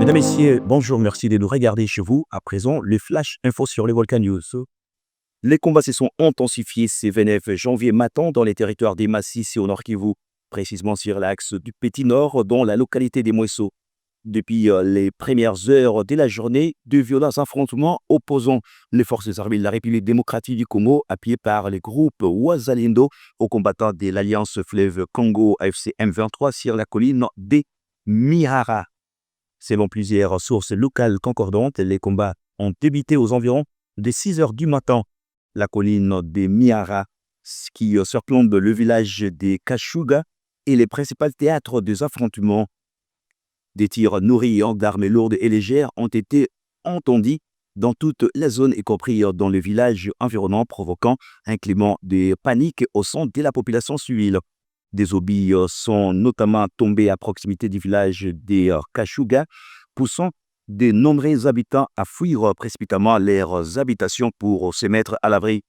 Mesdames, Messieurs, bonjour, merci de nous regarder chez vous. À présent, le Flash Info sur les Volcan News. Les combats se sont intensifiés ce 29 janvier matin dans les territoires des Massissi et au Nord Kivu, précisément sur l'axe du Petit Nord, dans la localité des Mouesso. Depuis les premières heures de la journée, de violents affrontements opposant les forces armées de la République démocratique du Congo, appuyées par le groupe Wazalendo, aux combattants de l'Alliance Fleuve Congo AFC M23 sur la colline des Mihara. Selon plusieurs sources locales concordantes, les combats ont débuté aux environs de 6 heures du matin. La colline des Mihara, qui surplombe le village de Kashuga, est le principal théâtre des affrontements. Des tirs nourris d'armes lourdes et légères ont été entendus dans toute la zone, y compris dans le village environnant, provoquant un climat de panique au sein de la population civile. Des obus sont notamment tombés à proximité du village de Kashuga, poussant de nombreux habitants à fuir précipitamment leurs habitations pour se mettre à l'abri.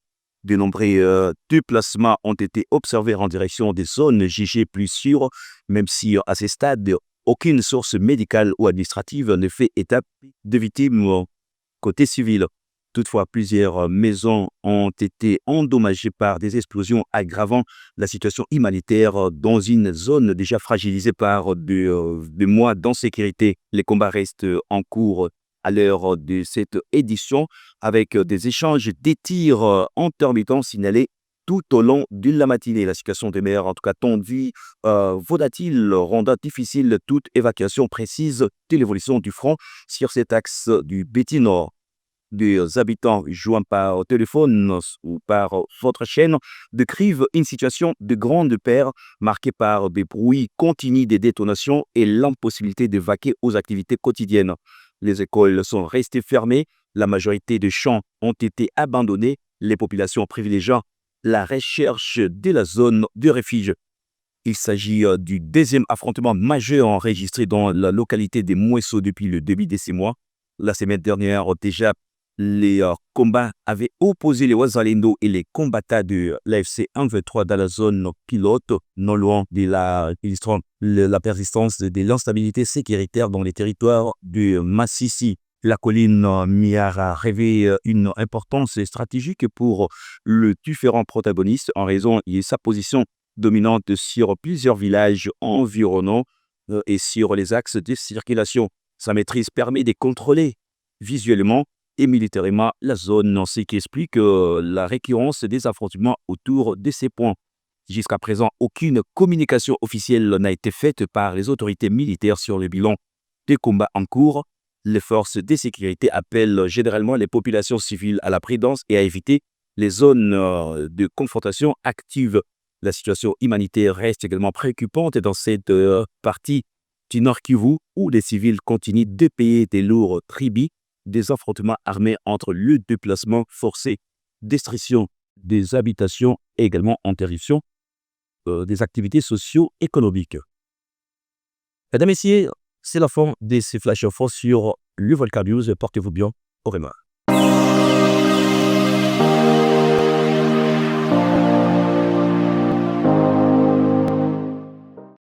De nombreux déplacements ont été observés en direction des zones jugées plus sûres, même si à ce stade, aucune source médicale ou administrative ne fait état de victimes côté civil. Toutefois, plusieurs maisons ont été endommagées par des explosions, aggravant la situation humanitaire dans une zone déjà fragilisée par des mois d'insécurité. Les combats restent en cours à l'heure de cette édition, avec des échanges de tirs intermittents signalés tout au long de la matinée. La situation demeure en tout cas tendue, volatile, rendant difficile toute évacuation précise de l'évolution du front sur cet axe du Petit Nord. Des habitants joints par téléphone ou par votre chaîne décrivent une situation de grande peur marquée par des bruits continus des détonations et l'impossibilité de vaquer aux activités quotidiennes. Les écoles sont restées fermées, la majorité des champs ont été abandonnés, les populations privilégiant la recherche de la zone de refuge. Il s'agit du deuxième affrontement majeur enregistré dans la localité des Mouesso depuis le début de ces mois. La semaine dernière, déjà, les combats avaient opposé les Wazalendo et les combattants de l'AFC M23 dans la zone pilote, non loin de la persistance de l'instabilité sécuritaire dans les territoires de Massissi. La colline Mihara revêt une importance stratégique pour le différent protagoniste en raison de sa position dominante sur plusieurs villages environnants et sur les axes de circulation. Sa maîtrise permet de contrôler visuellement et militairement la zone, ce qui explique la récurrence des affrontements autour de ces points. Jusqu'à présent, aucune communication officielle n'a été faite par les autorités militaires sur le bilan des combats en cours. Les forces de sécurité appellent généralement les populations civiles à la prudence et à éviter les zones de confrontation active. La situation humanitaire reste également préoccupante dans cette partie du Nord Kivu, où les civils continuent de payer des lourds tributs. Des affrontements armés entre le déplacement forcé, destruction des habitations et également interruption des activités socio-économiques. Mesdames et messieurs, c'est la fin de ce Flash Info sur le Volcan News. Portez-vous bien. Au revoir.